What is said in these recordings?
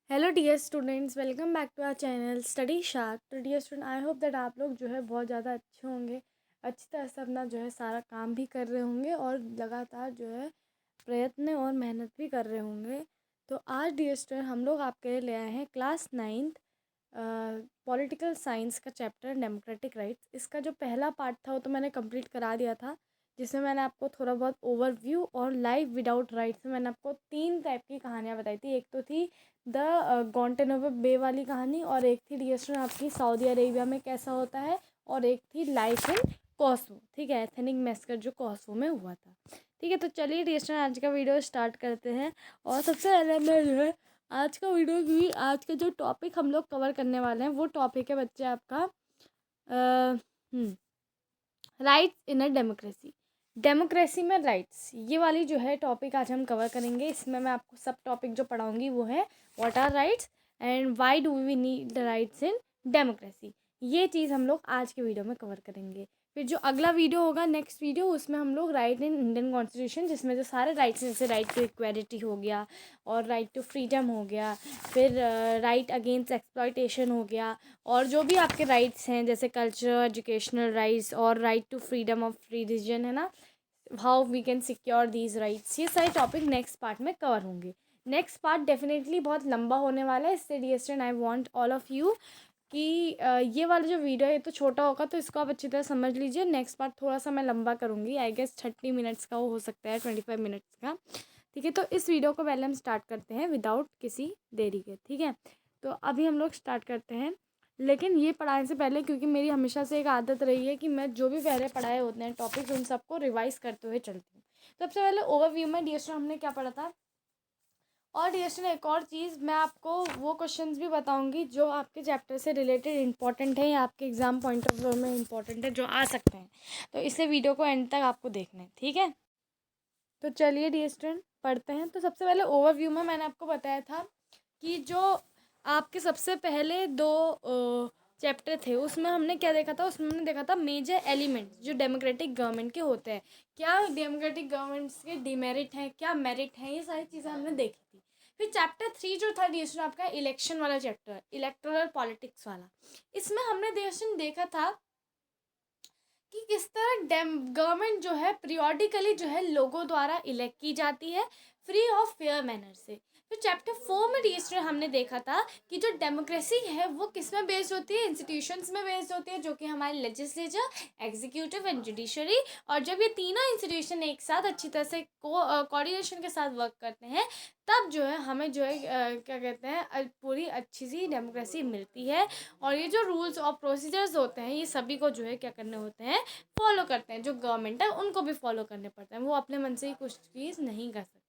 Hello dear students, welcome back to our channel study shark. तो dear student, I hope that आप लोग जो है बहुत ज़्यादा अच्छे होंगे, अच्छी तरह से अपना जो है सारा काम भी कर रहे होंगे और लगातार जो है प्रयत्न और मेहनत भी कर रहे होंगे। तो आज डियर स्टूडेंट हम लोग आपके लिए ले आए हैं क्लास 9th पॉलिटिकल साइंस का चैप्टर डेमोक्रेटिक राइट्स। इसका जो पहला पार्ट था वो तो मैंने कंप्लीट करा दिया था, जिसमें मैंने आपको थोड़ा बहुत ओवरव्यू और लाइफ विदाउट राइट्स में मैंने आपको 3 टाइप की कहानियाँ बताई थी। एक तो थी द गुआंटानामो बे वाली कहानी, और एक थी डियर स्टूडेंट आपकी सऊदी अरेबिया में कैसा होता है, और एक थी लाइफ इन कोसोवो। ठीक है, एथनिक मैसेकर जो कोसोवो में हुआ था। ठीक है, तो चलिए डियर स्टूडेंट आज का वीडियो स्टार्ट करते हैं। और सबसे पहले मैं जो है आज का वीडियो की आज का जो टॉपिक हम लोग कवर करने वाले हैं वो टॉपिक है बच्चे आपका राइट्स इन अ डेमोक्रेसी। डेमोक्रेसी में राइट्स, ये वाली जो है टॉपिक आज हम कवर करेंगे। इसमें मैं आपको सब टॉपिक जो पढ़ाऊंगी वो है what are rights and why do we need the rights in democracy. ये चीज़ हम लोग आज के वीडियो में कवर करेंगे। फिर जो अगला वीडियो होगा, नेक्स्ट वीडियो, उसमें हम लोग राइट इन इंडियन कॉन्स्टिट्यूशन, जिसमें जो सारे राइट्स हैं, जैसे राइट टू इक्वालिटी हो गया और राइट टू फ्रीडम हो गया, फिर राइट अगेंस्ट एक्सप्लॉयटेशन हो गया, और जो भी आपके राइट्स हैं जैसे कल्चर, एजुकेशनल राइट्स और right to freedom of religion है ना, how we can secure these rights, ये सारे टॉपिक नेक्स्ट पार्ट में कवर होंगे। नेक्स्ट पार्ट डेफिनेटली बहुत लंबा होने वाला है, इससे dear student I want all of you कि ये वाला जो वीडियो है ये तो छोटा होगा, तो इसको आप अच्छी तरह समझ लीजिए। नेक्स्ट पार्ट थोड़ा सा मैं लंबा करूँगी, आई गेस 30 मिनट्स का वो हो सकता है, 25 मिनट्स का। ठीक है, तो इस वीडियो को पहले हम स्टार्ट करते हैं विदाउट किसी देरी के। ठीक है, तो अभी हम लोग स्टार्ट करते हैं। लेकिन ये पढ़ाने से पहले, क्योंकि मेरी हमेशा से एक आदत रही है कि मैं जो भी पहले पढ़ाए होते हैं टॉपिक्स उन सबको रिवाइज करते हुए चलती हूँ। सबसे पहले ओवरव्यू में डियर स्टूडेंट हमने क्या पढ़ा था, और डियर स्टूडेंट एक और चीज़ मैं आपको वो क्वेश्चंस भी बताऊंगी जो आपके चैप्टर से रिलेटेड इंपॉर्टेंट है या आपके एग्जाम पॉइंट ऑफ व्यू में इंपॉर्टेंट है, जो आ सकते हैं। तो इससे वीडियो को एंड तक आपको देखना है। ठीक है, तो चलिए डियर स्टूडेंट पढ़ते हैं। तो सबसे पहले ओवरव्यू में मैंने आपको बताया था कि जो आपके सबसे पहले दो चैप्टर थे उसमें हमने क्या देखा था, उसमें हमने देखा था मेजर एलिमेंट्स जो डेमोक्रेटिक गवर्नमेंट के होते हैं, क्या डेमोक्रेटिक गवर्नमेंट्स के डिमेरिट हैं, क्या मेरिट हैं, ये सारी चीज़ें हमने देखी थी। फिर चैप्टर 3 जो था डियर स्टूडेंट आपका इलेक्शन वाला चैप्टर, इलेक्टोरल पॉलिटिक्स वाला, इसमें हमने डियर स्टूडेंट देखा था कि किस तरह गवर्नमेंट जो है पीरियोडिकली जो है लोगों द्वारा इलेक्ट की जाती है फ्री ऑफ फेयर मैनर से। फिर चैप्टर 4 में रजिस्टर हमने देखा था कि जो डेमोक्रेसी है वो किस में बेस्ड होती है, इंस्टीट्यूशंस में बेस्ड होती है, जो कि हमारे लेजिस्लेचर, एग्जीक्यूटिव एंड जुडिशरी। और जब ये तीनों इंस्टीट्यूशन एक साथ अच्छी तरह से कोऑर्डिनेशन के साथ वर्क करते हैं, तब जो है हमें जो है क्या कहते हैं पूरी अच्छी सी डेमोक्रेसी मिलती है। और ये जो रूल्स और प्रोसीजर्स होते हैं ये सभी को जो है क्या करने होते हैं, फॉलो करते हैं। जो गवर्नमेंट है उनको भी फॉलो करने पड़ते हैं, वो अपने मन से ही कुछ चीज़ नहीं कर सकते।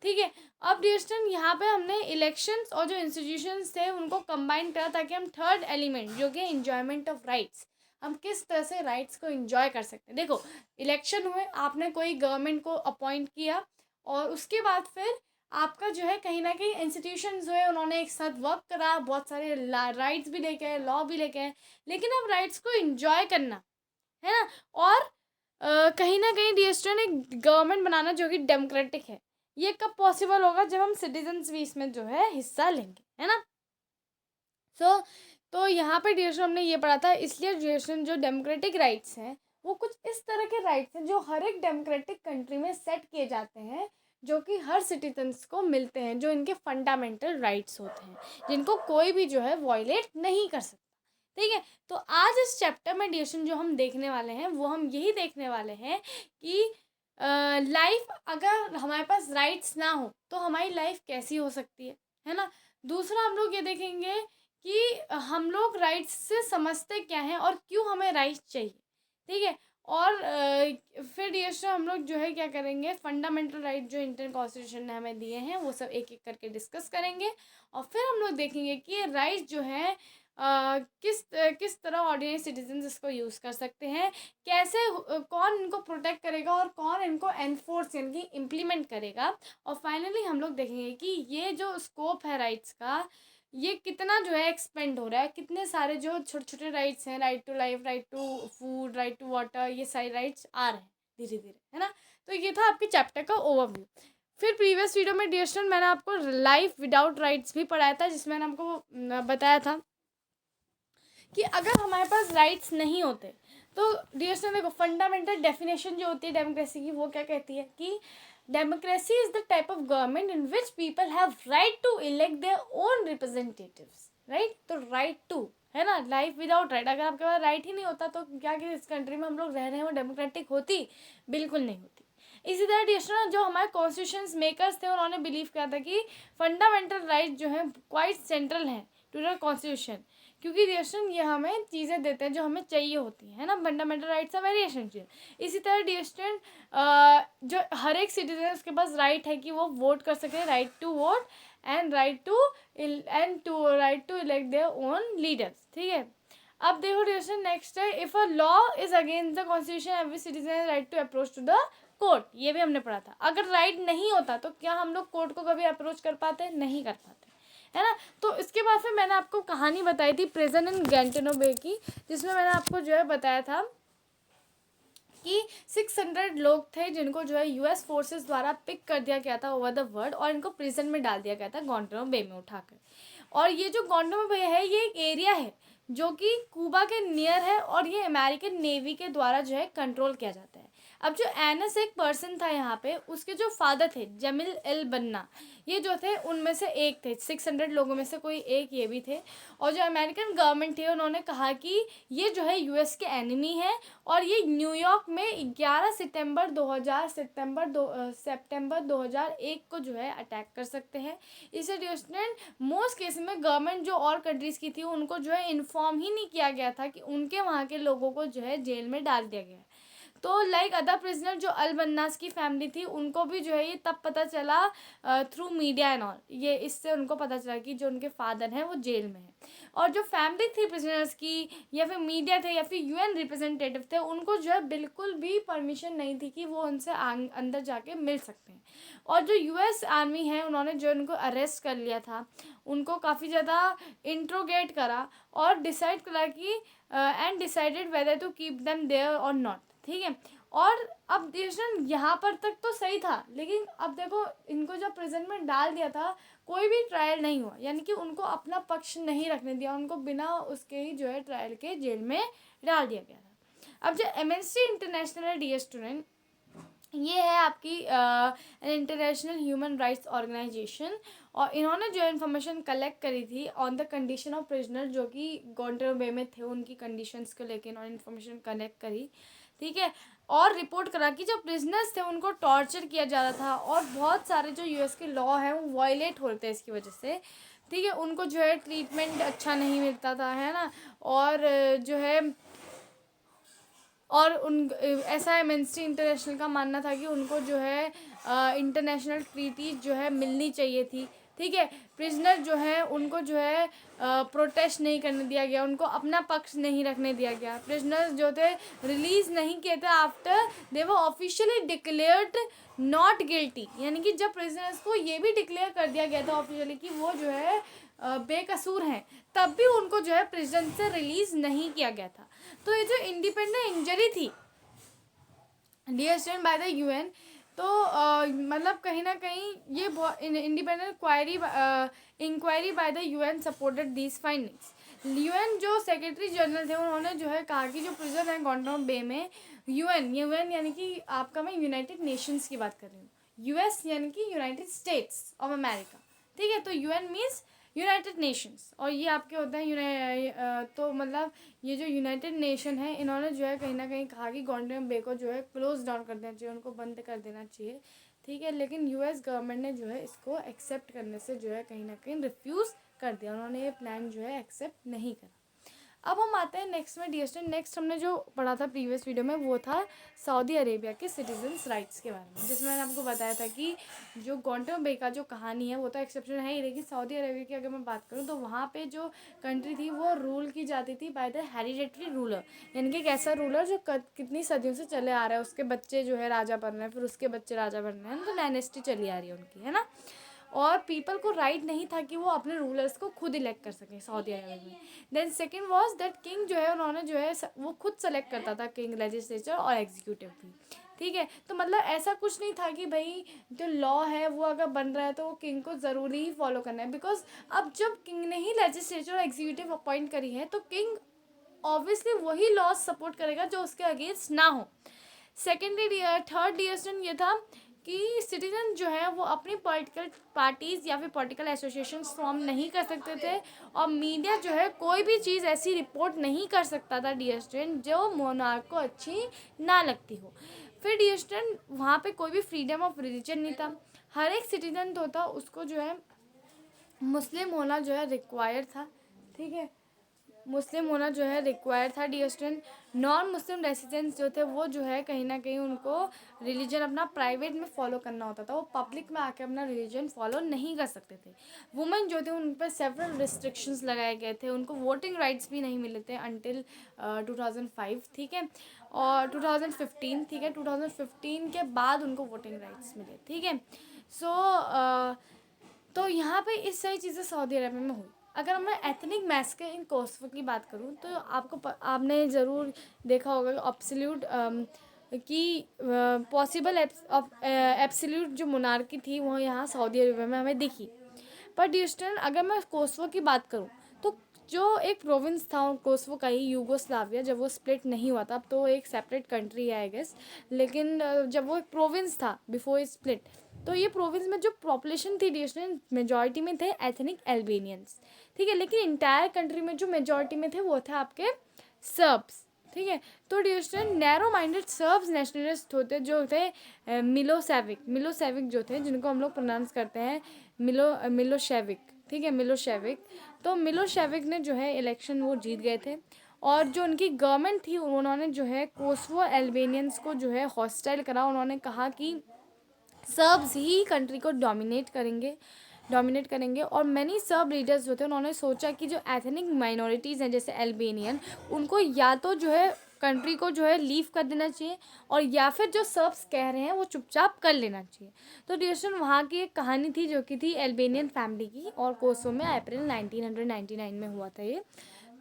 ठीक है, अब डियर स्टूडेंट यहाँ पे हमने इलेक्शंस और जो इंस्टीट्यूशंस थे उनको कंबाइन करा ताकि हम थर्ड एलिमेंट जो कि एंजॉयमेंट ऑफ राइट्स, हम किस तरह से राइट्स को एंजॉय कर सकते हैं। देखो, इलेक्शन हुए, आपने कोई गवर्नमेंट को अपॉइंट किया, और उसके बाद फिर आपका जो है कहीं ना कहीं इंस्टीट्यूशन जो है उन्होंने एक साथ वर्क करा, बहुत सारे राइट्स भी लेके आए, लॉ भी लेके आए, लेकिन अब राइट्स को एंजॉय करना है ना, और कहीं ना कहीं डियर स्टूडेंट एक गवर्नमेंट बनाना जो कि डेमोक्रेटिक है, ये कब पॉसिबल होगा, जब हम सिटीजन्स भी इसमें जो है हिस्सा लेंगे, है ना। सो तो यहाँ पे डियर स्टूडेंट हमने ये पढ़ा था, इसलिए डियर स्टूडेंट जो डेमोक्रेटिक राइट्स हैं वो कुछ इस तरह के राइट्स हैं जो हर एक डेमोक्रेटिक कंट्री में सेट किए जाते हैं, जो कि हर सिटीजन्स को मिलते हैं, जो इनके फंडामेंटल राइट्स होते हैं, जिनको कोई भी जो है वॉयलेट नहीं कर सकता। ठीक है, तो आज इस चैप्टर में डियर जो हम देखने वाले हैं वो हम यही देखने वाले हैं कि लाइफ अगर हमारे पास राइट्स ना हो तो हमारी लाइफ कैसी हो सकती है ना। दूसरा हम लोग ये देखेंगे कि हम लोग राइट्स से समझते क्या हैं और क्यों हमें राइट्स चाहिए। ठीक है, और फिर डियर हम लोग जो है क्या करेंगे, फंडामेंटल राइट जो इंडियन कॉन्स्टिट्यूशन ने हमें दिए हैं वो सब एक एक करके डिस्कस करेंगे। और फिर हम लोग देखेंगे कि ये राइट्स जो है किस तरह ऑर्डिनरी सिटीजन्स इसको यूज़ कर सकते हैं, कैसे कौन इनको प्रोटेक्ट करेगा और कौन इनको एनफोर्स यानी कि इम्प्लीमेंट करेगा। और फाइनली हम लोग देखेंगे कि ये जो स्कोप है राइट्स का, ये कितना जो है एक्सपेंड हो रहा है, कितने सारे जो छोटे छोटे राइट्स हैं, right to life, right to food, right to water, ये सारे राइट्स आ रहे हैं धीरे धीरे, है ना। तो ये था आपके चैप्टर का ओवरव्यू। फिर प्रीवियस वीडियो में डियर स्टूडेंट मैंने आपको लाइफ विदाउट राइट्स भी पढ़ाया था, जिसमें मैंने आपको बताया था कि अगर हमारे पास राइट्स नहीं होते तो डियर स्टूडेंट देखो, फंडामेंटल डेफिनेशन जो होती है डेमोक्रेसी की वो क्या कहती है कि democracy is the type of government in which people have right to elect their own representatives, right. तो राइट टू है ना, लाइफ विदाउट राइट, अगर आपके पास राइट ही नहीं होता तो क्या कि इस कंट्री में हम लोग रह रहे हैं वो डेमोक्रेटिक होती? बिल्कुल नहीं होती। इसी तरह डियर स्टूडेंट जो हमारे कॉन्स्टिट्यूशन मेकर्स थे उन्होंने बिलीव किया था कि फंडामेंटल राइट जो है क्वाइट सेंट्रल है टू द कॉन्स्टिट्यूशन, क्योंकि डियर ये हमें चीज़ें देते हैं जो हमें चाहिए होती है ना, fundamental rights are very essential. इसी तरह डियर जो हर एक सिटीजन के पास राइट है कि वो वोट कर सके, right to vote and right to elect their own leaders, ठीक है। अब देखो डियर नेक्स्ट है, if a law is against the constitution every citizen has right to approach to the court, ये भी हमने पढ़ा था। अगर राइट नहीं होता तो क्या हम लोग कोर्ट को कभी अप्रोच कर पाते? नहीं कर पाते, है ना। तो इसके बाद फिर मैंने आपको कहानी बताई थी प्रिजन इन गैंटानो बे की, जिसमें मैंने आपको जो है बताया था कि 600 लोग थे जिनको जो है यूएस फोर्सेस द्वारा पिक कर दिया गया था ओवर द वर्ल्ड और इनको प्रिजन में डाल दिया गया था गैंटानो बे में उठाकर। और ये जो गैंटानो बे है ये एक एरिया है जो कि क्यूबा के नियर है और ये अमेरिकन नेवी के द्वारा जो है कंट्रोल किया जाता है। अब जो एनएस एक पर्सन था यहाँ पे, उसके जो फादर थे जमील एल बन्ना, ये जो थे उनमें से एक थे, 600 लोगों में से कोई एक ये भी थे। और जो अमेरिकन गवर्नमेंट थी उन्होंने कहा कि ये जो है यूएस के एनिमी है और ये न्यूयॉर्क में 11 सितंबर 2001 को जो है अटैक कर सकते हैं। इसे डिस्टेंट मोस्ट केस में गवर्नमेंट जो और कंट्रीज़ की थी उनको जो है इन्फॉर्म ही नहीं किया गया था कि उनके वहाँ के लोगों को जो है जेल में डाल दिया गया है। तो लाइक अदर प्रिजनर जो अल बन्नास की फैमिली थी उनको भी जो है ये तब पता चला थ्रू मीडिया एंड ऑल, ये इससे उनको पता चला कि जो उनके फादर हैं वो जेल में है। और जो फैमिली थी प्रिजनर्स की या फिर मीडिया थे या फिर यूएन रिप्रेजेंटेटिव थे, उनको जो है बिल्कुल भी परमिशन नहीं थी कि वो उनसे अंदर जाके मिल सकते हैं। और जो यूएस आर्मी है उन्होंने जो उनको अरेस्ट कर लिया था, उनको काफ़ी ज़्यादा इंट्रोगेट करा और डिसाइड करा कि and decided whether to keep them there और नॉट, ठीक है। और अब डिसीजन यहाँ पर तक तो सही था, लेकिन अब देखो इनको जब प्रिजन में डाल दिया था कोई भी ट्रायल नहीं हुआ, यानी कि उनको अपना पक्ष नहीं रखने दिया, उनको बिना उसके ही जो है ट्रायल के जेल में डाल दिया गया था। अब जो एमनेस्टी इंटरनेशनल है डियर स्टूडेंट, ये है आपकी इंटरनेशनल ह्यूमन राइट्स ऑर्गेनाइजेशन, और इन्होंने जो इन्फॉर्मेशन कलेक्ट करी थी on the condition of prisoner जो कि गैंटानो बे में थे, उनकी कंडीशंस को लेकर इन्होंने इन्फॉर्मेशन कलेक्ट करी, ठीक है। और रिपोर्ट करा कि जो प्रिजनर्स थे उनको टॉर्चर किया जा रहा था और बहुत सारे जो यूएस के लॉ हैं वो वायलेट होते हैं इसकी वजह से, ठीक है। उनको जो है ट्रीटमेंट अच्छा नहीं मिलता था, है ना। और जो है और उन ऐसा एमनेस्टी इंटरनेशनल का मानना था कि उनको जो है इंटरनेशनल ट्रीटी जो है मिलनी चाहिए थी, ठीक है। प्रिजनर जो है उनको जो है प्रोटेस्ट नहीं करने दिया गया, उनको अपना पक्ष नहीं रखने दिया गया। प्रिजनर जो थे रिलीज़ नहीं किए थे after they were officially declared not guilty, यानी कि जब प्रिजनर्स को ये भी डिक्लेयर कर दिया गया था ऑफिशियली कि वो जो है बेकसूर हैं, तब भी उनको जो है प्रिजन से रिलीज़ नहीं किया गया था। तो ये जो इंडिपेंडेंट इंजरी थी dear student by the UN, तो मतलब कहीं ना कहीं ये independent inquiry by the UN supported these findings. UN जो सेक्रेटरी जनरल थे उन्होंने जो है कहा कि जो प्रिजन है गैंटानो बे में, यूएन यानी कि आपका मैं यूनाइटेड नेशंस की बात कर रही हूँ, यूएस यानी कि यूनाइटेड स्टेट्स ऑफ अमेरिका, ठीक है। तो यूएन मीन्स यूनाइटेड नेशंस, और ये आपके होते हैं तो मतलब ये जो यूनाइटेड नेशन है इन्होंने जो है कहीं ना कहीं कहा कि गैंटानो बे को जो है क्लोज डाउन कर देना चाहिए, उनको बंद कर देना चाहिए, ठीक है। लेकिन यूएस गवर्नमेंट ने जो है इसको एक्सेप्ट करने से जो है कहीं ना कहीं रिफ्यूज़ कर दिया, उन्होंने ये प्लान जो है एक्सेप्ट नहीं करा। अब हम आते हैं नेक्स्ट में डियर स्टूडेंट, नेक्स्ट हमने जो पढ़ा था प्रीवियस वीडियो में वो था सऊदी अरेबिया के सिटीजन्स राइट्स के बारे में, जिसमें मैंने आपको बताया था कि जो गैंटानो बे का जो कहानी है वो तो एक्सेप्शन है ही, लेकिन सऊदी अरेबिया की अगर मैं बात करूँ तो वहाँ पे जो कंट्री थी वो रूल की जाती थी बाय द हेरिडेटरी रूलर, यानी कि एक ऐसा रूलर जो कितनी सदियों से चले आ रहा है, उसके बच्चे जो है राजा बन रहे हैं, फिर उसके बच्चे राजा बन रहे हैं, तो डायनेस्टी चली आ रही है उनकी, है ना। और पीपल को राइट नहीं था कि वो अपने रूलर्स को खुद इलेक्ट कर सकें सऊदी अरब में। Then second was that king जो है उन्होंने जो है वो खुद सेलेक्ट करता था किंग, लेजिस्लेचर और एग्जीक्यूटिव भी, ठीक है। तो मतलब ऐसा कुछ नहीं था कि भाई जो लॉ है वो अगर बन रहा है तो वो किंग को ज़रूरी ही फॉलो करना है, बिकॉज अब जब किंग ने ही लेजिस्लेचर और एग्जीक्यूटिव अपॉइंट करी है तो किंग ऑब्वियसली वही लॉज सपोर्ट करेगा जो उसके अगेंस्ट ना हो। सेकेंडली थर्ड डिसीजन ये था कि सिटीजन जो है वो अपनी पॉलिटिकल पार्टीज़ या फिर पॉलिटिकल एसोसिएशंस फॉर्म नहीं कर सकते थे, और मीडिया जो है कोई भी चीज़ ऐसी रिपोर्ट नहीं कर सकता था डिसीजन जो मोनार्क को अच्छी ना लगती हो। फिर डिसीजन वहाँ पे कोई भी फ्रीडम ऑफ रिलीजन नहीं था, हर एक सिटीजन जो था उसको जो है मुस्लिम होना जो है रिक्वायर्ड था, ठीक है, मुस्लिम होना जो है रिक्वायर्ड था। डिस्टेंट नॉन मुस्लिम रेसिडेंट्स जो थे वो जो है कहीं ना कहीं उनको रिलीजन अपना प्राइवेट में फॉलो करना होता था, वो पब्लिक में आके अपना रिलीजन फॉलो नहीं कर सकते थे। वुमेन जो थे उन पर सेवरल रिस्ट्रिक्शंस लगाए गए थे, उनको वोटिंग राइट्स भी नहीं मिले थे अंटिल 2005, ठीक है, और 2015, ठीक है, 2015 के बाद उनको वोटिंग राइट्स मिले, ठीक है। सो तो यहाँ पे इस सारी चीज़ें सऊदी अरब में हुई। अगर मैं एथनिक मैसेकर इन कोसोवो की बात करूँ तो आपने ज़रूर देखा होगा कि एब्सोल्यूट कि पॉसिबल एब्सोल्यूट जो मोनार्की थी वो यहाँ सऊदी अरब में हमें दिखी। पर ड्यूस्टन अगर मैं कोसोवो की बात करूँ तो जो एक प्रोविंस था कोसोवो का ही, यूगोस्लाविया, जब वो स्प्लिट नहीं हुआ था, अब तो एक सेपरेट कंट्री है आई गेस, लेकिन जब वो एक प्रोविंस था बिफोर स्प्लिट, तो ये प्रोविंस में जो पॉपुलेशन थी डिस्टेंट मेजॉरिटी में थे एथनिक एल्बेनियंस, ठीक है, लेकिन इंटायर कंट्री में जो मेजॉरिटी में थे वो थे आपके सर्ब्स, ठीक है। तो distant narrow minded shrubs nationalist होते जो थे मिलोसेविक जो थे, जिनको हम लोग प्रोनाउंस करते हैं मिलोशेविक, ठीक है, मिलोशेविक। तो मिलोशेविक ने जो है इलेक्शन वो जीत गए थे, और जो उनकी गवर्नमेंट थी उन्होंने जो है कोसोवो एल्बेनियंस को जो है हॉस्टाइल करा। उन्होंने कहा कि सर्ब्स ही कंट्री को डोमिनेट करेंगे और मैनी सर्ब लीडर्स जो थे उन्होंने सोचा कि जो एथनिक माइनॉरिटीज़ हैं जैसे एल्बेनियन, उनको या तो जो है कंट्री को जो है लीव कर देना चाहिए, और या फिर जो सर्ब्स कह रहे हैं वो चुपचाप कर लेना चाहिए। तो डिस्कशन वहाँ की एक कहानी थी जो कि थी एल्बेनियन फैमिली की, और कोसोवो में अप्रैल 1999 में हुआ था ये।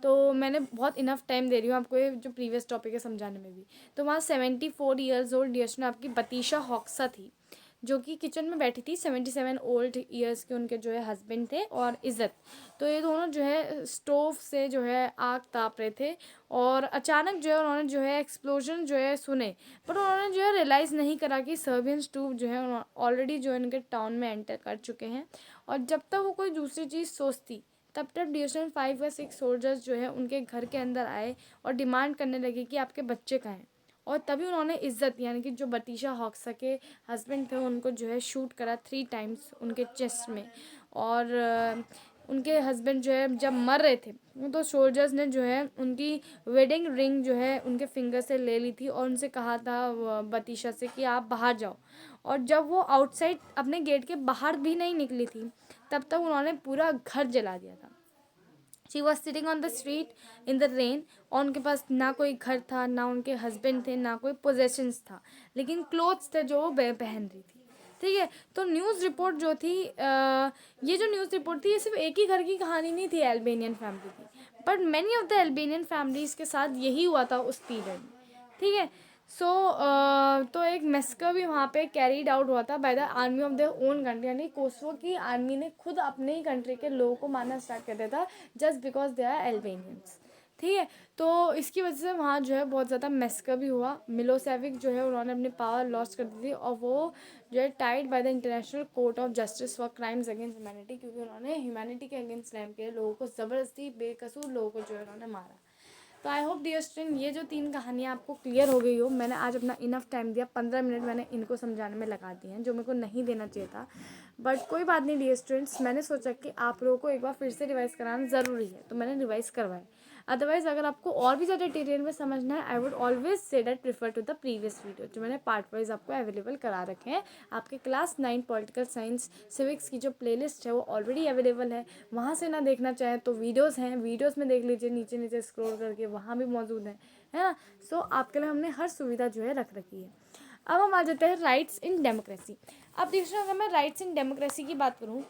तो मैंने बहुत इनफ टाइम दे रही हूँ आपको ये जो प्रीवियस टॉपिक है समझाने में भी। तो वहाँ 74 ईयर्स ओल्ड डिस्कशन आपकी बतीशा हॉक्सा थी, जो कि किचन में बैठी थी। 77 ओल्ड ईयर्स के उनके जो है हस्बैंड थे, और इज़्ज़त, तो ये दोनों जो है स्टोव से जो है आग ताप रहे थे, और अचानक जो है उन्होंने जो है एक्सप्लोजन जो है सुने, पर उन्होंने जो है रियलाइज़ नहीं करा कि सर्बियन स्टोव जो है ऑलरेडी जो है उनके टाउन में एंटर कर चुके हैं। और जब तक वो कोई दूसरी चीज़ सोचती तब तक ड्यूरेशन 5 या 6 सोल्जर्स जो है उनके घर के अंदर आए और डिमांड करने लगे कि आपके बच्चे कहाँ हैं, और तभी उन्होंने इज़्ज़त यानी कि जो बतीशा हॉक्सा के हस्बैंड थे उनको जो है शूट करा 3 टाइम्स उनके चेस्ट में। और उनके हस्बैंड जो है जब मर रहे थे तो सोल्जर्स ने जो है उनकी वेडिंग रिंग जो है उनके फिंगर से ले ली थी, और उनसे कहा था बतीशा से कि आप बाहर जाओ। और जब वो आउटसाइड अपने गेट के बाहर भी नहीं निकली थी तब तक उन्होंने पूरा घर जला दिया था। She was sitting on the street in the rain, और उनके पास ना कोई घर था, ना उनके हस्बैंड थे, ना कोई पोजेशंस था, लेकिन क्लोथ्स थे जो वो पहन रही थी, ठीक है। तो न्यूज़ रिपोर्ट जो थी ये जो न्यूज़ रिपोर्ट थी ये सिर्फ एक ही घर की कहानी नहीं थी एल्बेनियन फैमिली की, but many of the Albanian families के साथ यही हुआ था उस पीरियड में, ठीक है। सो तो एक मैस्कर भी वहाँ पे कैरीड आउट हुआ था by the army of their own country, यानी कोसोवो की आर्मी ने खुद अपने ही कंट्री के लोगों को मारना स्टार्ट कर दिया था जस्ट बिकॉज दे आर एल्बेनियंस, ठीक है। तो इसकी वजह से वहाँ जो है बहुत ज़्यादा मैस्कर भी हुआ। मिलोसेविक जो है उन्होंने अपनी पावर लॉस कर दी थी, और वो जो है tied by the International Court of Justice for crimes against humanity, क्योंकि उन्होंने ह्यूमैनिटी के अगेंस्ट क्राइम किए, लोगों को ज़बरदस्ती बेकसूर लोगों को जो है उन्होंने मारा। तो आई होप डियर स्टूडेंट ये जो 3 कहानियाँ आपको क्लियर हो गई हो। मैंने आज अपना इनफ टाइम दिया, 15 मिनट मैंने इनको समझाने में लगा दिए हैं जो मेरे को नहीं देना चाहिए था, बट कोई बात नहीं डियर स्टूडेंट्स, मैंने सोचा कि आप लोगों को एक बार फिर से रिवाइज़ कराना ज़रूरी है, तो मैंने रिवाइज़ करवाया। अदरवाइज़ अगर आपको और भी ज़्यादा डिटेल में समझना है I would always say that prefer to the previous video, जो मैंने पार्ट वाइज आपको अवेलेबल करा रखे हैं। आपके क्लास 9 पॉलिटिकल साइंस सिविक्स की जो प्लेलिस्ट है वो ऑलरेडी अवेलेबल है, वहाँ से ना देखना चाहें तो वीडियोज़ हैं, वीडियोज़ में देख लीजिए, नीचे नीचे स्क्रॉल करके वहाँ भी मौजूद है ना। सो आपके लिए हमने हर सुविधा जो है रख रखी है। अब हम आ जाते हैं राइट्स इन डेमोक्रेसी। अब देखिए अगर मैं राइट्स इन डेमोक्रेसी की बात करूँ,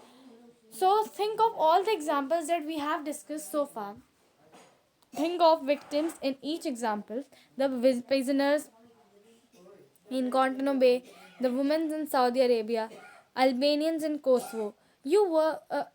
so think of all the examples that we have discuss so far. Think of victims in each example: the prisoners in Guantanamo Bay, the women in Saudi Arabia, Albanians in Kosovo.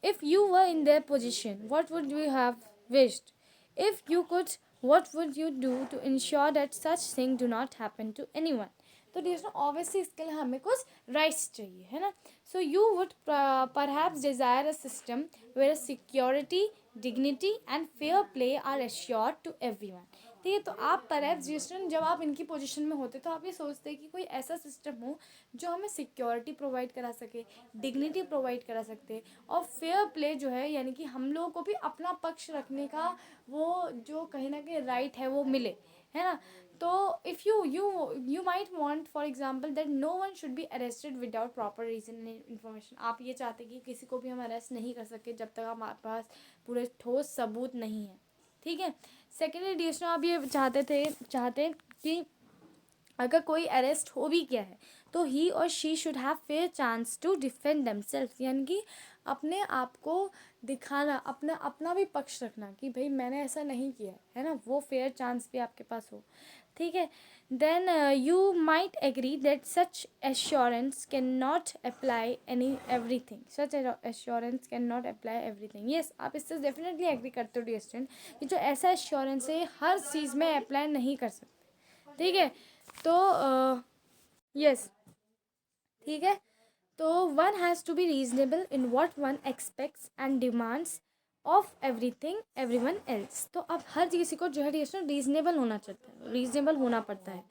If you were in their position, what would you have wished? If you could, what would you do to ensure that such things do not happen to anyone? तो dear obviously इसके लिए हमें कुछ rights चाहिए, है ना. So you would perhaps desire a system where security, dignity and fair play are assured to everyone. ठीक है, तो आप परहैप्स डियर जब आप इनकी पोजीशन में होते तो आप ये सोचते हैं कि कोई ऐसा सिस्टम हो जो हमें सिक्योरिटी प्रोवाइड करा सके, डिग्निटी प्रोवाइड करा सकते, और फेयर प्ले जो है यानी कि हम लोगों को भी अपना पक्ष रखने का वो जो कहीं ना कहीं राइट है वो मिले, है ना. तो if you might want for example that no one should be arrested without proper reason and information. आप ये चाहते कि किसी को भी हम अरेस्ट नहीं कर सके जब तक हमारे पास पूरे ठोस सबूत नहीं है. ठीक है. सेकेंडली डियर आप ये चाहते कि अगर कोई अरेस्ट हो भी गया है तो ही और she should have fair chance to defend themself, यानी कि अपने आप को दिखाना, अपना भी पक्ष रखना कि भाई मैंने ऐसा नहीं किया है ना, वो फेयर चांस भी आपके पास हो. ठीक है. Then you might agree that such assurance can not apply everything. Such assurance can not apply everything. Yes, आप इससे डेफिनेटली एग्री करते हो डियर स्टूडेंट कि जो ऐसा एश्योरेंस है हर चीज़ में अप्लाई नहीं कर सकते. ठीक है. तो यस, ठीक है. तो one has to be reasonable in what one expects and demands of everything everyone else. तो अब हर किसी को जो है रीजनेबल होना चाहता है, रीजनेबल होना पड़ता है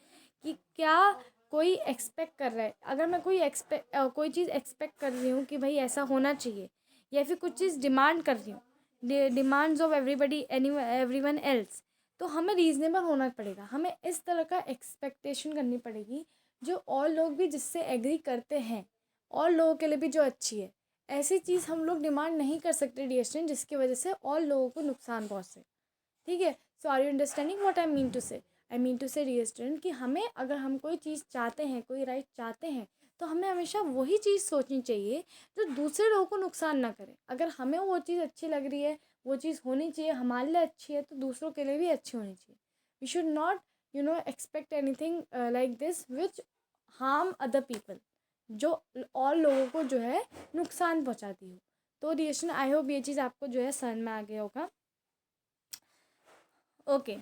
कि क्या कोई एक्सपेक्ट कर रहा है. अगर मैं कोई चीज़ एक्सपेक्ट कर रही हूँ कि भाई ऐसा होना चाहिए, या फिर कुछ चीज़ डिमांड कर रही हूँ, डिमांड्स ऑफ एवरीवन एल्स, तो हमें रीजनेबल होना पड़ेगा. हमें इस तरह का एक्सपेक्टेशन करनी पड़ेगी जो और लोग भी जिससे एग्री करते हैं, और लोगों के लिए भी जो अच्छी है. ऐसी चीज़ हम लोग डिमांड नहीं कर सकते डियर स्टूडेंट जिसकी वजह से और लोगों को नुकसान पहुँचे. ठीक है. So are you understanding what I mean to say? I mean to say dear student कि हमें अगर हम कोई चीज़ चाहते हैं, कोई राइट चाहते हैं, तो हमें हमेशा वही चीज़ सोचनी चाहिए जो दूसरे लोगों को नुकसान ना करे. अगर हमें वो चीज़ अच्छी लग रही है, वो चीज़ होनी चाहिए, हमारे लिए अच्छी है, तो दूसरों के लिए भी अच्छी होनी चाहिए. We should not expect anything like this which harm other people, जो और लोगों को जो है नुकसान पहुंचाती हो. तो डियर आई होप ये चीज़ आपको जो है समझ में आ गया होगा. Okay.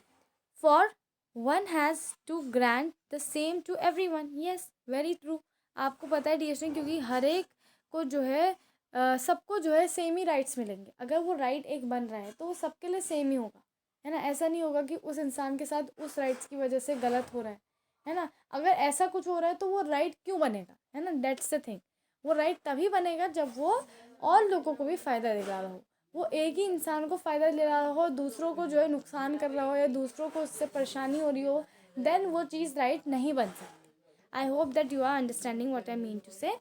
For one has to grant the same to every one. Yes, very true. आपको पता है डियर क्योंकि हर एक को जो है सबको जो है सेम ही राइट्स मिलेंगे. अगर वो राइट एक बन रहा है तो वो सबके लिए सेम ही होगा, है ना. ऐसा नहीं होगा कि उस इंसान के साथ उस राइट्स की वजह से गलत हो रहा है ना. अगर ऐसा कुछ हो रहा है तो वो राइट क्यों बनेगा, है ना. That's the thing. वो राइट तभी बनेगा जब वो और लोगों को भी फ़ायदा दे रहा हो. वो एक ही इंसान को फ़ायदा ले रहा हो, दूसरों को जो है नुकसान कर रहा हो, या दूसरों को उससे परेशानी हो रही हो, देन वो चीज़ राइट नहीं बन सकती. I hope that you are understanding what I mean to say.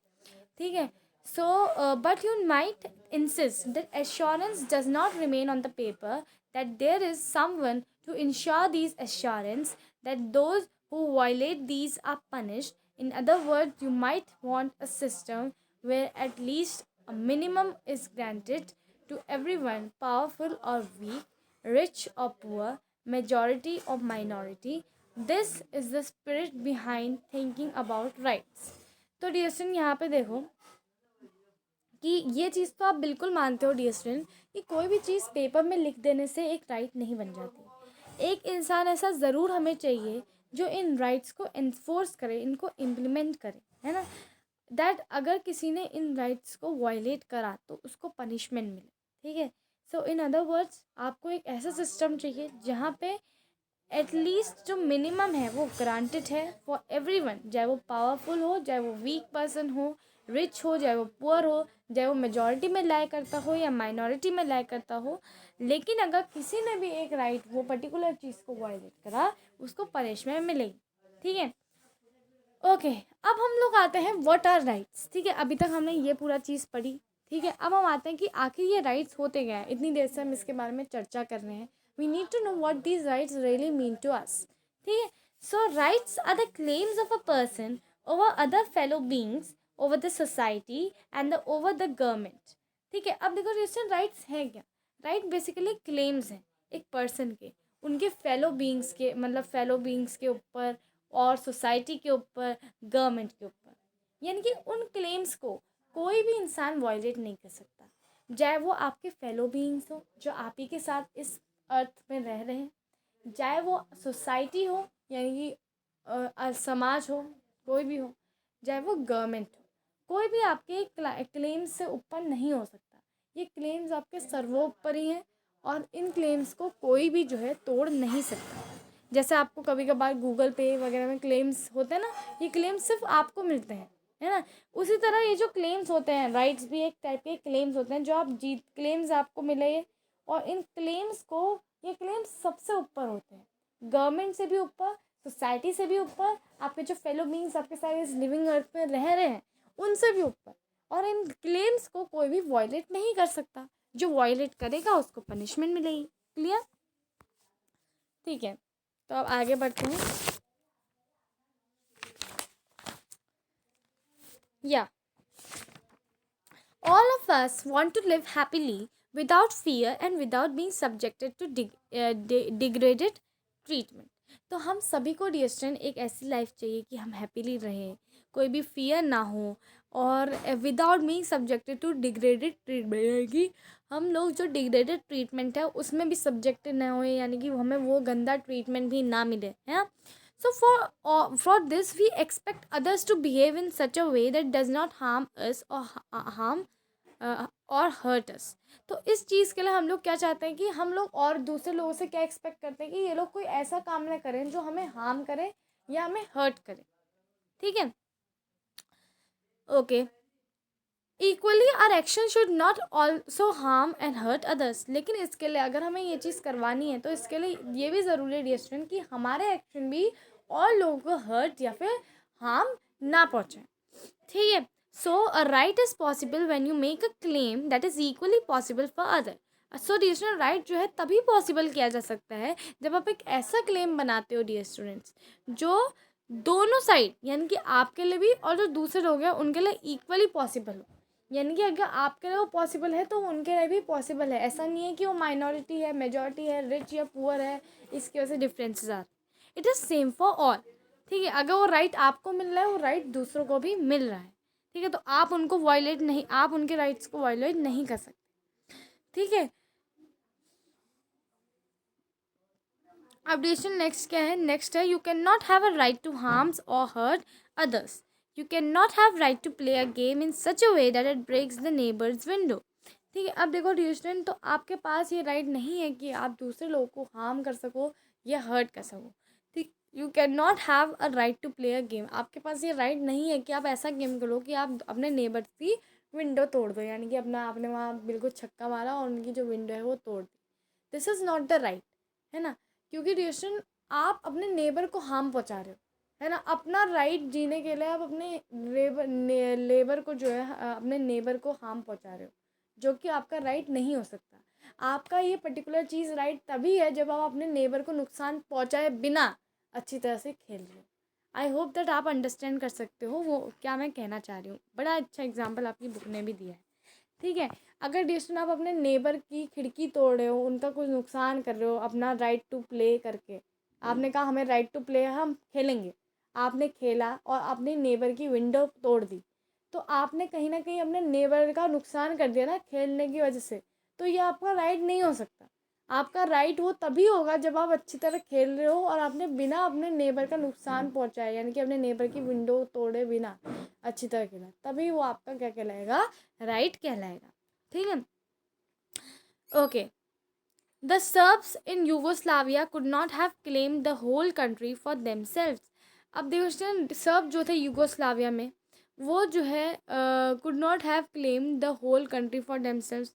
ठीक है. So but you might insist that assurance does not remain on the paper, that there is someone to ensure these assurance, that those who violate these are punished. In other words, you might want a system where at least a minimum is granted to everyone, powerful or weak, rich or poor, majority or minority. This is the spirit behind thinking about rights. तो dear student यहाँ पे देखो कि ये चीज़ तो आप बिल्कुल मानते हो डियर स्टूडेंट कि कोई भी चीज़ पेपर में लिख देने से एक राइट नहीं बन जाती. एक इंसान ऐसा ज़रूर हमें चाहिए जो इन राइट्स को इन्फोर्स करे, इनको इम्प्लीमेंट करे, है ना. दैट अगर किसी ने इन राइट्स को वायलेट करा तो उसको पनिशमेंट मिले. ठीक है. सो इन अदर वर्ड्स आपको एक ऐसा सिस्टम चाहिए जहाँ पे एटलीस्ट जो मिनिमम है वो ग्रांटेड है फॉर एवरीवन, चाहे वो पावरफुल हो, चाहे वो वीक पर्सन हो, रिच हो, चाहे वो पुअर हो, चाहे वो मेजॉरिटी में लाई करता हो या माइनॉरिटी में लाई करता हो. लेकिन अगर किसी ने भी एक राइट वो पर्टिकुलर चीज़ को वायलेट करा उसको पनिशमेंट मिलेगी. ठीक है. ओके. अब हम लोग आते हैं व्हाट आर राइट्स. ठीक है. अभी तक हमने ये पूरा चीज़ पढ़ी. ठीक है. अब हम आते हैं कि आखिर ये राइट्स होते क्या है. इतनी देर से हम इसके बारे में चर्चा कर रहे हैं. We need to know what these rights really mean to us. ठीक है. So rights are the claims of a person over other fellow beings, over the society and the over the government. ठीक है, अब देखो relation rights हैं क्या? Right basically claims हैं एक पर्सन के, उनके फेलो बींग्स के, मतलब फेलो बींग्स के ऊपर और सोसाइटी के ऊपर, गवर्नमेंट के ऊपर। यानी कि उन क्लेम्स को कोई भी इंसान वायलेट नहीं कर सकता, चाहे वो आपके फेलो बींग्स हो जो आप ही के साथ इस अर्थ में रह रहे हैं, चाहे वो सोसाइटी हो यानी कि समाज हो, कोई भी हो, चाहे वो गवर्नमेंट हो, कोई भी आपके क्लेम्स से ऊपर नहीं हो सकता। ये क्लेम्स आपके सर्वोपरि हैं और इन क्लेम्स को कोई भी जो है तोड़ नहीं सकता। जैसे आपको कभी कभार गूगल पे वगैरह में क्लेम्स होते हैं ना, ये क्लेम्स सिर्फ आपको मिलते हैं, है ना। उसी तरह ये जो क्लेम्स होते हैं, राइट्स भी एक टाइप के क्लेम्स होते हैं जो आप जीत, क्लेम्स आपको मिले, और इन क्लेम्स को, ये क्लेम्स सबसे ऊपर होते हैं, गवर्नमेंट से भी ऊपर, सोसाइटी से भी ऊपर, आपके जो फेलो बींग्स आपके साथ इस लिविंग अर्थ में रह रहे हैं उनसे भी ऊपर। और इन क्लेम्स को कोई भी वायलेट नहीं कर सकता, जो वायलेट करेगा उसको पनिशमेंट मिलेगी। क्लियर? ठीक है, तो अब आगे बढ़ते हैं। या all of us want to live happily without fear and without being subjected to degraded treatment. तो हम सभी को डियर स्टूडेंट एक ऐसी लाइफ चाहिए कि हम हैप्पीली रहें, कोई भी फियर ना हो, और without being subjected to degraded treatment, यानी कि हम लोग जो डिग्रेडेड ट्रीटमेंट है उसमें भी सब्जेक्टेड ना हो, यानी कि हमें वो गंदा ट्रीटमेंट भी ना मिले, है ना। So for this we expect others to behave in such a way that does not harm us or harm और हर्ट अस। तो इस चीज़ के लिए हम लोग क्या चाहते हैं कि हम लोग और दूसरे लोगों से क्या एक्सपेक्ट करते हैं कि ये लोग कोई ऐसा काम ना करें जो हमें हार्म करे या हमें हर्ट करे। ठीक है, okay. Equally are action should not also harm and hurt others. लेकिन इसके लिए अगर हमें ये चीज़ करवानी है तो इसके लिए ये भी ज़रूरी है डियर स्टूडेंट कि हमारे एक्शन भी और लोगों को हर्ट या फिर हार्म ना पहुँचाए। ठीक है, so a right is possible when you make a claim that is equally possible for other. So dear student right जो है तभी पॉसिबल किया जा सकता है जब आप एक ऐसा क्लेम बनाते हो डियर स्टूडेंट्स जो दोनों साइड, यानी कि आपके लिए भी और जो दूसरे लोग हैं उनके लिए इक्वली पॉसिबल हो। यानी कि अगर आपके लिए वो पॉसिबल है तो उनके लिए भी पॉसिबल है। ऐसा नहीं है कि वो माइनॉरिटी है, मेजॉरिटी है, रिच या पुअर है, इसकी वजह से differences are. It is same for all. ठीक है, अगर वो राइट आपको मिल रहा है वो राइट दूसरों को भी मिल रहा है। ठीक है, तो आप उनको वायलेट नहीं, आप उनके राइट्स को वायलेट नहीं कर सकते। ठीक है, अब डिसीजन नेक्स्ट क्या है? नेक्स्ट है you can not have a right to harms और hurt others. You can not have right to play a game in such a way that it breaks the neighbours window. ठीक है, अब देखो decision, तो आपके पास ये राइट नहीं है कि आप दूसरे लोगों को हार्म कर सको या हर्ट कर सको। ठीक, you can not have a right to play a game. आपके पास ये राइट नहीं है कि आप ऐसा गेम करो कि आप अपने नेबर्स की विंडो तोड़ दो, यानी कि अपना आपने वहाँ बिल्कुल छक्का मारा और उनकी जो विंडो है वो तोड़ दी। This is not the right, है ना। क्योंकि रिएक्शन आप अपने नेबर को हार्म पहुंचा रहे हो, है ना। अपना राइट जीने के लिए आप अपने लेबर को जो है अपने नेबर को हार्म पहुंचा रहे हो, जो कि आपका राइट नहीं हो सकता। आपका ये पर्टिकुलर चीज़ राइट तभी है जब आप अपने नेबर को नुकसान पहुंचाए बिना अच्छी तरह से खेल रहे हो। आई होप दैट आप अंडरस्टैंड कर सकते हो वो क्या मैं कहना चाह रही हूँ। बड़ा अच्छा एग्जाम्पल आपकी बुक ने भी दिया है। ठीक है, अगर डिस्टेंस आप अपने नेबर की खिड़की तोड़ रहे हो, उनका कुछ नुकसान कर रहे हो अपना राइट टू प्ले करके, आपने कहा हमें राइट टू प्ले है, हम खेलेंगे, आपने खेला और अपने नेबर की विंडो तोड़ दी, तो आपने कहीं ना कहीं अपने नेबर का नुकसान कर दिया ना खेलने की वजह से। तो ये आपका राइट नहीं हो सकता। आपका राइट वो तभी होगा जब आप अच्छी तरह खेल रहे हो और आपने बिना अपने नेबर का नुकसान पहुंचाए, यानी कि अपने नेबर की विंडो तोड़े बिना अच्छी तरह खेला, तभी वो आपका क्या कहलाएगा? राइट कहलाएगा। ठीक है, okay. The Serbs in Yugoslavia could not have claim the whole country for themselves. अब देखो सर्ब जो थे यूगोस्लाविया में, वो जो है could not have claim the whole country for themselves.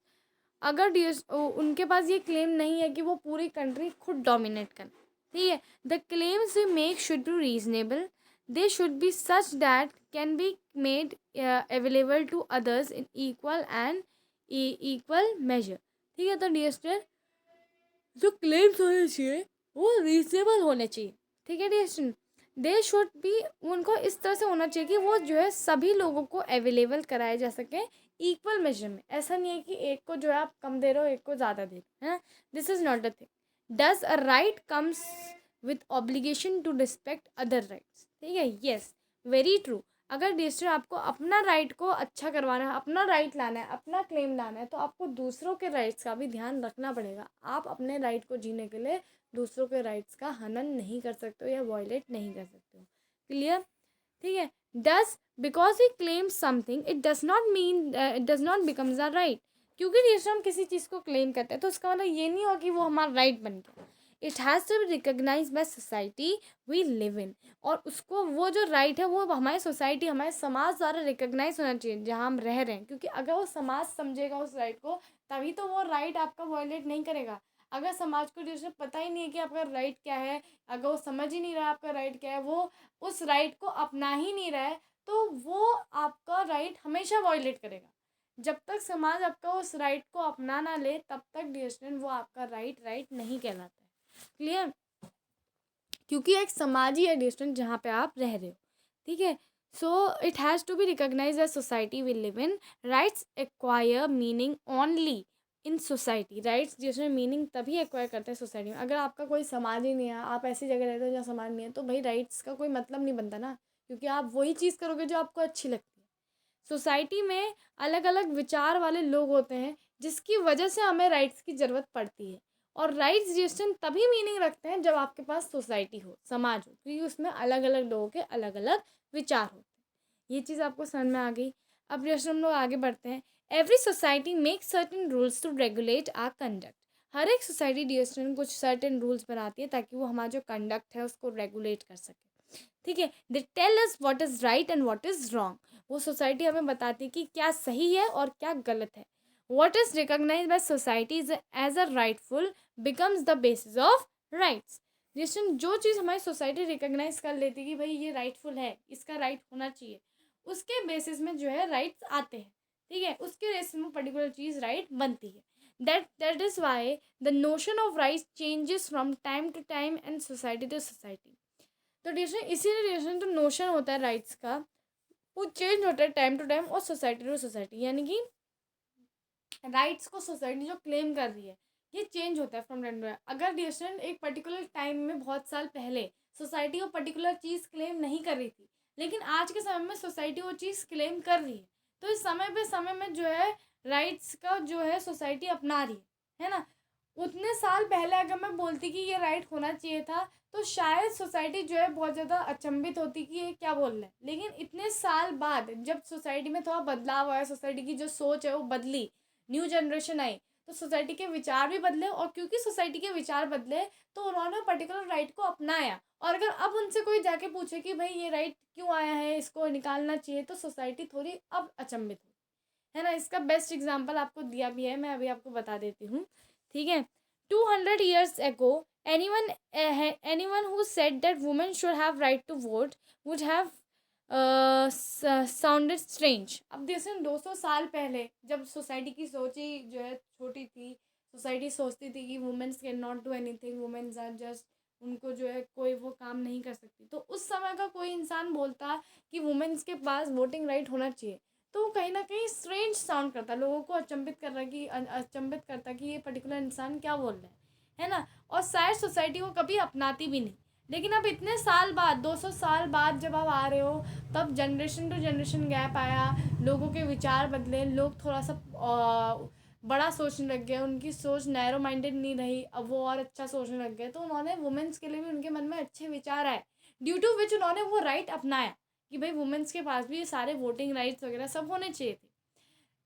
अगर उनके पास ये क्लेम नहीं है कि वो पूरी कंट्री खुद डोमिनेट करें। ठीक है, the claims we make should be reasonable, they should be such that can be made available to others in equal and equal measure. ठीक है, तो डियर स्टूडेंट जो क्लेम्स होने चाहिए वो रीजनेबल होने चाहिए। ठीक है dear student, they should be, उनको इस तरह से होना चाहिए कि वो जो है सभी लोगों को अवेलेबल कराए जा सके इक्वल मेजर में। ऐसा नहीं है कि एक को जो है आप कम दे रहे हो, एक को ज़्यादा दे रहे हो, है। This is not the thing. Does a right comes with obligation to respect other rights, ठीक है, येस, वेरी ट्रू। अगर डिस्ट्रिक्ट आपको अपना राइट को अच्छा करवाना है, अपना राइट लाना है, अपना क्लेम लाना है, तो आपको दूसरों के राइट्स का भी ध्यान रखना पड़ेगा। आप अपने राइट को जीने के लिए दूसरों के राइट्स का हनन नहीं कर सकते हो या वॉयलेट नहीं कर सकते हो। क्लियर, ठीक है। Does, because he claim something it does not mean it does not becomes a right. क्योंकि जैसे हम किसी चीज़ को क्लेम करते हैं तो उसका मतलब ये नहीं हो कि वो हमारा राइट बन गया। It has to be recognise by society we live in, और उसको वो जो राइट है वो हमारी सोसाइटी, हमारे समाज द्वारा रिकग्नाइज होना चाहिए जहाँ हम रह रहे हैं। क्योंकि अगर वो समाज समझेगा उस राइट को, तभी तो वो राइट आपका वॉयलेट नहीं करेगा। अगर समाज को जैसे पता ही नहीं है कि आपका राइट क्या है, अगर वो समझ ही नहीं रहा आपका राइट क्या है, वो उस राइट को अपना ही नहीं रहा है, तो वो आपका राइट हमेशा वॉयलेट करेगा। जब तक समाज आपका उस राइट को अपना ना ले, तब तक डियर स्टूडेंट वो आपका राइट राइट नहीं कहलाता है। क्लियर, क्योंकि एक समाज ही है डियर स्टूडेंट जहाँ पे आप रह रहे हो, ठीक है। So it has to be recognise as society we live in. Rights acquire meaning only in society. Rights जिसमें मीनिंग तभी एक्वायर करते हैं सोसाइटी में। अगर आपका कोई समाज ही नहीं है, आप ऐसी जगह रहते हो जहाँ समाज नहीं है, तो भाई राइट्स का कोई मतलब नहीं बनता ना, क्योंकि आप वही चीज़ करोगे जो आपको अच्छी लगती है। सोसाइटी में अलग अलग विचार वाले लोग होते हैं, जिसकी वजह से हमें राइट्स की ज़रूरत पड़ती है। और राइट्स जिसमें तभी मीनिंग रखते हैं जब आपके पास सोसाइटी हो, समाज हो, क्योंकि उसमें अलग अलग लोगों के अलग अलग विचार होते हैं। ये चीज़ आपको समझ में आ गई। अब जैसे हम लोग आगे बढ़ते हैं। Every society makes certain rules to regulate or conduct. हर एक सोसाइटी डिस्ट्रिक्ट कुछ सर्टेन रूल्स बनाती है ताकि वो हमारा जो कंडक्ट है उसको रेगुलेट कर सके, ठीक है। They tell us what is right and what is wrong. वो सोसाइटी हमें बताती है कि क्या सही है और क्या गलत है। What is recognised by society as a rightful becomes the basis of rights. जिसमें जो चीज़ हमारी सोसाइटी रिकॉग्नाइज कर लेती है कि भाई ये राइटफुल है, इसका राइट होना चाहिए, उसके बेसिस में जो है राइट्स आते हैं, ठीक है। उसके बेसिस में पर्टिकुलर चीज़ राइट बनती है। That is why the notion of rights changes from time to time and society to society. तो डिसीजन, इसीलिए डिसीजन जो नोशन होता है राइट्स का, वो चेंज होता है टाइम टू टाइम और सोसाइटी टू सोसाइटी। यानी कि राइट्स को सोसाइटी जो क्लेम कर रही है, ये चेंज होता है फ्रॉम टाइम टू टाइम। अगर डिसीजन एक पर्टिकुलर टाइम में बहुत साल पहले सोसाइटी वो पर्टिकुलर चीज़ क्लेम नहीं कर रही थी, लेकिन आज के समय में सोसाइटी वो चीज़ क्लेम कर रही है, तो इस समय पे समय में जो है राइट्स का जो है सोसाइटी अपना रही है ना। उतने साल पहले अगर मैं बोलती कि ये राइट होना चाहिए था, तो शायद सोसाइटी जो है बहुत ज़्यादा अचंभित होती कि ये क्या बोल रहे हैं। लेकिन इतने साल बाद जब सोसाइटी में थोड़ा बदलाव आया, सोसाइटी की जो सोच है वो बदली, न्यू जनरेशन आई, तो सोसाइटी के विचार भी बदले। और क्योंकि सोसाइटी के विचार बदले, तो उन्होंने पर्टिकुलर राइट को अपनाया। और अगर अब उनसे कोई जाके पूछे कि भाई ये राइट क्यों आया है, इसको निकालना चाहिए, तो सोसाइटी थोड़ी अब अचंभित हो, है ना। इसका बेस्ट एग्जाम्पल आपको दिया भी है, मैं अभी आपको बता देती हूँ, ठीक है। 200 years ago, anyone who said that women should have right to vote would have sounded strange. अब जैसे 200 साल पहले जब सोसाइटी की सोच ही जो है छोटी थी, सोसाइटी सोचती थी कि womens can not do anything, womens are just, उनको जो है कोई वो काम नहीं कर सकती, तो उस समय का कोई इंसान बोलता कि वुमेन्स के पास वोटिंग राइट होना चाहिए, तो वो कहीं ना कहीं स्ट्रेंज साउंड करता, लोगों को अचंभित कर रहा कि अचंभित करता कि ये पर्टिकुलर इंसान क्या बोल रहा है ना। और शायद सोसाइटी को कभी अपनाती भी नहीं। लेकिन अब इतने साल बाद, 200 साल बाद जब आप आ रहे हो, तब जनरेशन टू जनरेशन गैप आया, लोगों के विचार बदले, लोग थोड़ा सा बड़ा सोचने लग गए, उनकी सोच नैरो माइंडेड नहीं रही, अब वो और अच्छा सोचने लग गए, तो उन्होंने वुमेन्स के लिए भी उनके मन में अच्छे विचार आए, ड्यू टू विच उन्होंने वो राइट अपनाया कि भाई वुमेन्स के पास भी ये सारे वोटिंग राइट्स वगैरह सब होने चाहिए थे।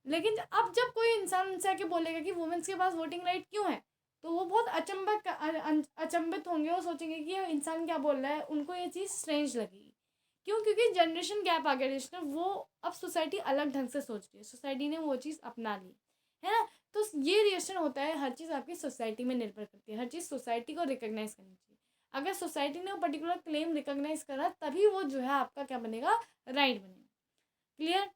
लेकिन अब जब कोई इंसान उनसे आके बोलेगा कि वुमेन्स के पास वोटिंग राइट क्यों है, तो वो बहुत अचंभित होंगे, वो सोचेंगे कि ये इंसान क्या बोल रहा है, उनको ये चीज़ स्ट्रेंज लगेगी। क्यों? क्योंकि जनरेशन गैप आ गया जिसमें वो अब सोसाइटी अलग ढंग से सोच रही है, सोसाइटी ने वो चीज़ अपना ली, है ना। तो ये रिएक्शन होता है, हर चीज़ आपकी सोसाइटी में निर्भर करती है, हर चीज़ सोसाइटी को रिकॉग्नाइज करनी चाहिए। अगर सोसाइटी ने वो पर्टिकुलर क्लेम रिकॉग्नाइज करा, तभी वो जो है आपका क्या बनेगा, राइट बनेगा। Clear?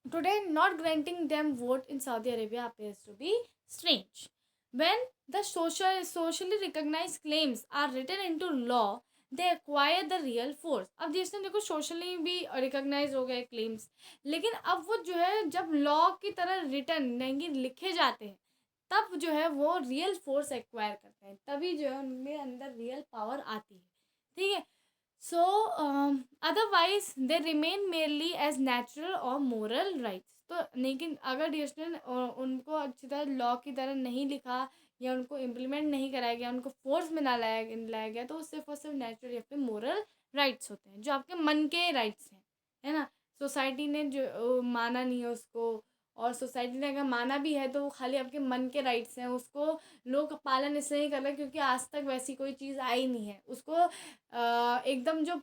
Today, not granting them vote in Saudi Arabia appears to be strange. When the socially recognized claims are written into law, they acquire the real force. अब जिसने देखो सोशली भी रिकॉग्नाइज हो गए क्लेम्स, लेकिन अब वो जो है जब लॉ की तरह रिटर्न यानी लिखे जाते हैं तब जो है वो रियल फोर्स एक्वायर करते हैं, तभी जो है उनके अंदर रियल पावर आती है। ठीक है, so otherwise they remain merely as natural और मोरल राइट्स। तो लेकिन अगर डिस्टन उनको अच्छी तरह लॉ की तरह नहीं लिखा या उनको इम्प्लीमेंट नहीं कराया गया, उनको फोर्स में ना लाया गया, तो वो सिर्फ और सिर्फ नेचुरल या फिर मोरल राइट्स होते हैं, जो आपके मन के राइट्स हैं, है ना। सोसाइटी ने जो माना नहीं है उसको, और सोसाइटी ने अगर माना भी है तो वो खाली आपके मन के राइट्स हैं, उसको लोग पालन इसलिए नहीं कर रहे क्योंकि आज तक वैसी कोई चीज़ आई नहीं है। उसको एकदम जो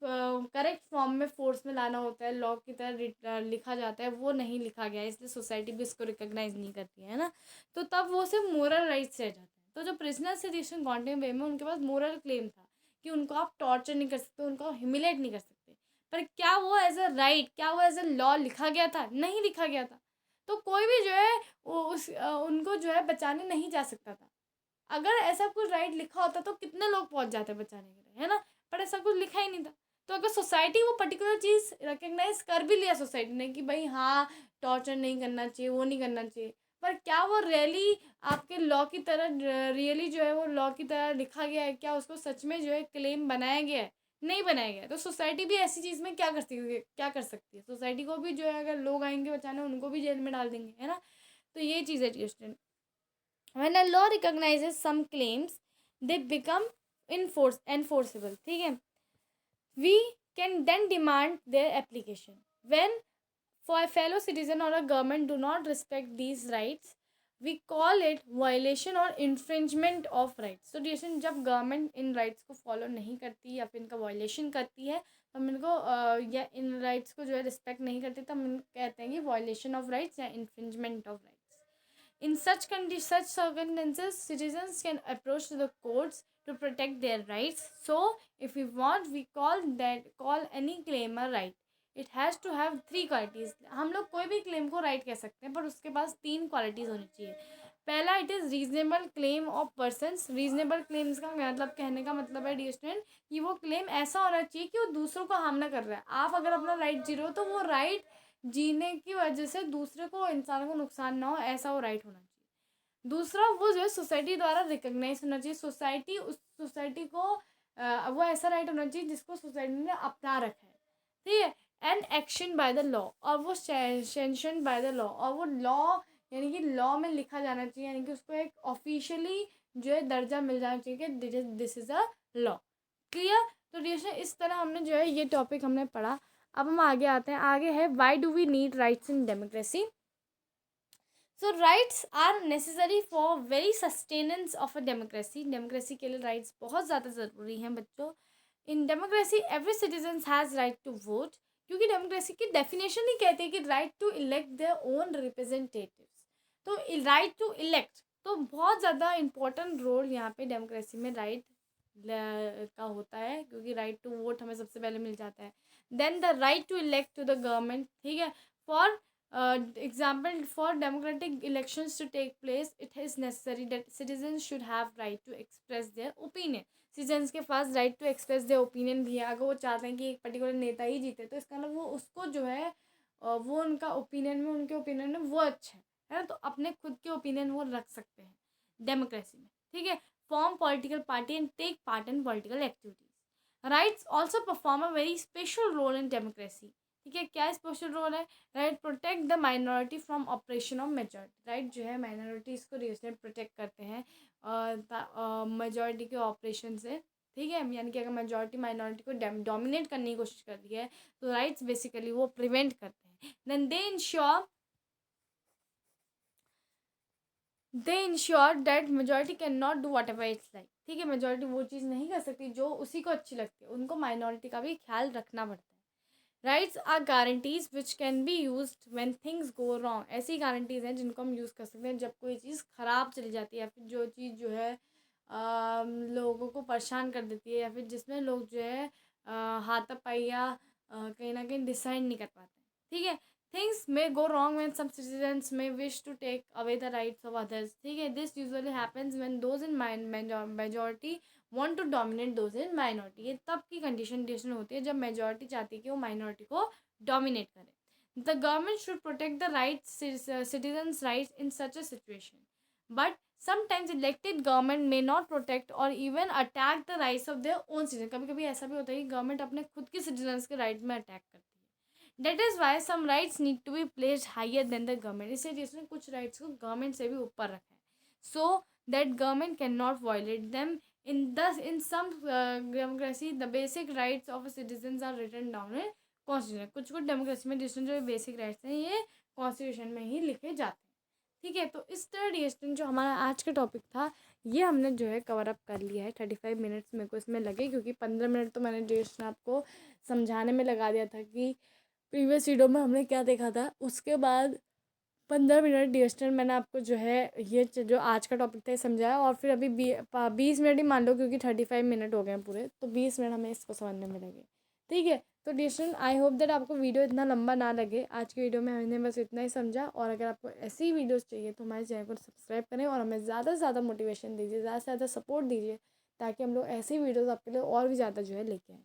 करेक्ट फॉर्म में फोर्स में लाना होता है, लॉ की तरह लिखा जाता है, वो नहीं लिखा गया है, इसलिए सोसाइटी भी इसको रिकॉग्नाइज नहीं करती है ना। तो तब वो सिर्फ मोरल राइट्स रह जाते हैं। तो जो प्रिजनर थे जिसने क्वांटम वे में, उनके पास मोरल क्लेम था कि उनको आप टॉर्चर नहीं कर सकते, उनको ह्यूमिलेट नहीं कर सकते, पर क्या वो एज अ राइट, क्या वो एज अ लॉ लिखा गया था? नहीं लिखा गया था। तो कोई भी जो है उनको जो है बचाने नहीं जा सकता था। अगर ऐसा कुछ राइट लिखा होता तो कितने लोग पहुंच जाते बचाने के लिए, है ना। पर ऐसा कुछ लिखा ही नहीं था। तो अगर सोसाइटी वो पर्टिकुलर चीज़ रिकग्नाइज कर भी लिया सोसाइटी ने कि भाई हाँ, टॉर्चर नहीं करना चाहिए, वो नहीं करना चाहिए, पर क्या वो रियली आपके लॉ की तरह रियली जो है वो लॉ की तरह लिखा गया है? क्या उसको सच में जो है क्लेम बनाया गया है? नहीं बनाया गया है। तो सोसाइटी भी ऐसी चीज़ में क्या कर सकती है? सोसाइटी को भी जो है अगर लोग आएंगे बचाने, उनको भी जेल में डाल देंगे, है ना। तो ये चीज़ है ट्यूस्टन। When a law recognizes some claims, they become enforceable. ठीक है, we can then demand their application. When for a fellow citizen or a government do not respect these rights, we call it violation or infringement of rights. So डिशन जब government in rights को follow नहीं करती या फिर इनका violation करती है, तो हम इनको या इन राइट्स को जो है रिस्पेक्ट नहीं करते, तो हम कहते हैं कि वायलेशन ऑफ राइट्स या infringement of rights. In such circumstances, citizens can approach to the courts to protect their rights. So, if we want, we call any claim a right. It has to have 3 qualities. हम लोग कोई भी claim को right कह सकते हैं, पर उसके पास 3 क्वालिटीज़ होनी चाहिए। पहला, it is reasonable claim of persons. Reasonable claims का मतलब कहने का मतलब है डियर स्टूडेंट कि वो क्लेम ऐसा होना चाहिए कि वो दूसरों को हार्म ना कर रहा है। आप अगर अपना राइट जी रहे हो तो वो राइट जीने की वजह से दूसरे को, इंसानों को नुकसान ना हो, ऐसा वो राइट होना चाहिए। दूसरा, वो जो है सोसाइटी द्वारा रिकॉग्नाइज होना चाहिए। सोसाइटी उस सोसाइटी को वो ऐसा राइट होना चाहिए जिसको सोसाइटी ने अपना रखा है। ठीक है, and action by the law, और वो सैंक्शन बाय द लॉ, और वो लॉ यानी कि लॉ में लिखा जाना चाहिए, यानी कि उसको एक ऑफिशियली जो है दर्जा मिल जाना चाहिए कि this is a law. Clear? तो डियर, इस तरह हमने जो है ये टॉपिक हमने पढ़ा। अब हम आगे आते हैं। आगे है why do we need rights in democracy. So rights are necessary for very sustenance of a democracy. Democracy के लिए राइट्स बहुत ज़्यादा ज़रूरी हैं बच्चों। In democracy every citizen has right to vote, क्योंकि डेमोक्रेसी की डेफिनेशन ही कहती है कि right to elect their own representatives. तो राइट टू इलेक्ट तो बहुत ज़्यादा इंपॉर्टेंट रोल यहाँ पे डेमोक्रेसी में राइट का होता है, क्योंकि राइट टू वोट हमें सबसे पहले मिल जाता है। Then the right to elect to the government. ठीक है, for example, for democratic elections to take place, it is necessary that citizens should have right to express their opinion. Citizens के पास right to express their opinion भी है। अगर वो चाहते हैं कि एक पर्टिकुलर नेता ही जीते, तो इसका मतलब वो उसको जो है वो उनका ओपिनियन में, उनके ओपिनियन में वो अच्छा है ना, तो अपने खुद के ओपिनियन वो रख सकते हैं डेमोक्रेसी में। ठीक है, form political party and take part in political activities. Rights also perform a very special role in democracy. ठीक है, क्या स्पेशल रोल है? Right, protect the minority from operation of majority. Right जो है माइनॉरिटीज़ को प्रोटेक्ट करते हैं majority के ऑपरेशन से। ठीक है, यानी कि अगर मेजॉरिटी माइनॉरिटी को डोमिनेट करने की कोशिश कर रही है, तो राइट्स बेसिकली वो प्रिवेंट करते हैं। Then they ensure that majority can not do whatever it's like. ठीक है, मेजॉरिटी वो चीज़ नहीं कर सकती जो उसी को अच्छी लगती है, उनको माइनॉरिटी का भी ख्याल रखना पड़ता है। Rights are guarantees which can be use when things go wrong. ऐसी गारंटीज हैं जिनको हम यूज़ कर सकते हैं जब कोई चीज़ ख़राब चली जाती है, या फिर जो चीज़ जो है लोगों को परेशान कर देती है, या फिर जिसमें लोग जो है हाथापाई या कहीं ना कहीं डिसाइड नहीं कर पाते। ठीक है, things may go wrong when some citizens may wish to take away the rights of others, ठीक है। This usually happens when those in majority want to dominate those in minority. ये तब की कंडीशन होती है जब मेजॉरिटी चाहती है कि वो माइनॉरिटी को डोमिनेट करे। The government should protect the rights, citizens' rights in such a situation. But sometimes elected government may not protect or even attack the rights of their own citizens. कभी कभी ऐसा भी होता है कि गवर्नमेंट अपने खुद के सिटीजन्स के राइट में अटैक करती है। That is why some rights need to be placed higher than the government. इसलिए जिसने कुछ राइट्स को गवर्नमेंट से भी ऊपर रखा है, so that government cannot violate them. In some democracy, the basic rights of citizens are written down in constitution. कुछ कुछ डेमोक्रेसी में डिस्टेंस जो बेसिक राइट्स हैं ये कॉन्स्टिट्यूशन में ही लिखे जाते हैं, ठीक है। तो इस तरह डिस्टेंस जो हमारा आज का टॉपिक था ये हमने जो है कवर अप कर लिया है। 35 मिनट्स मेरे को इसमें लगे, क्योंकि 15 मिनट तो मैंने डिस्टेंस आपको समझाने में लगा दिया था कि प्रीवियस वीडियो में हमने क्या देखा था। उसके बाद 15 मिनट डिस्टेंस मैंने आपको जो है ये जो आज का टॉपिक था ये समझाया, और फिर अभी 20 मिनट ही मान लो, क्योंकि 35 मिनट हो गए हैं पूरे, तो 20 मिनट हमें इसको समझने में लगे, ठीक है। तो डिस्टेंस आई होप दैट आपको वीडियो इतना लंबा ना लगे। आज की वीडियो में हमने बस इतना ही समझा, और अगर आपको ऐसी वीडियोस चाहिए तो हमारे चैनल को सब्सक्राइब करें और हमें ज़्यादा से ज़्यादा मोटिवेशन दीजिए, ज़्यादा से ज़्यादा सपोर्ट दीजिए, ताकि हम लोग ऐसी वीडियोस आपके लिए और भी ज़्यादा जो है लेके आएँ।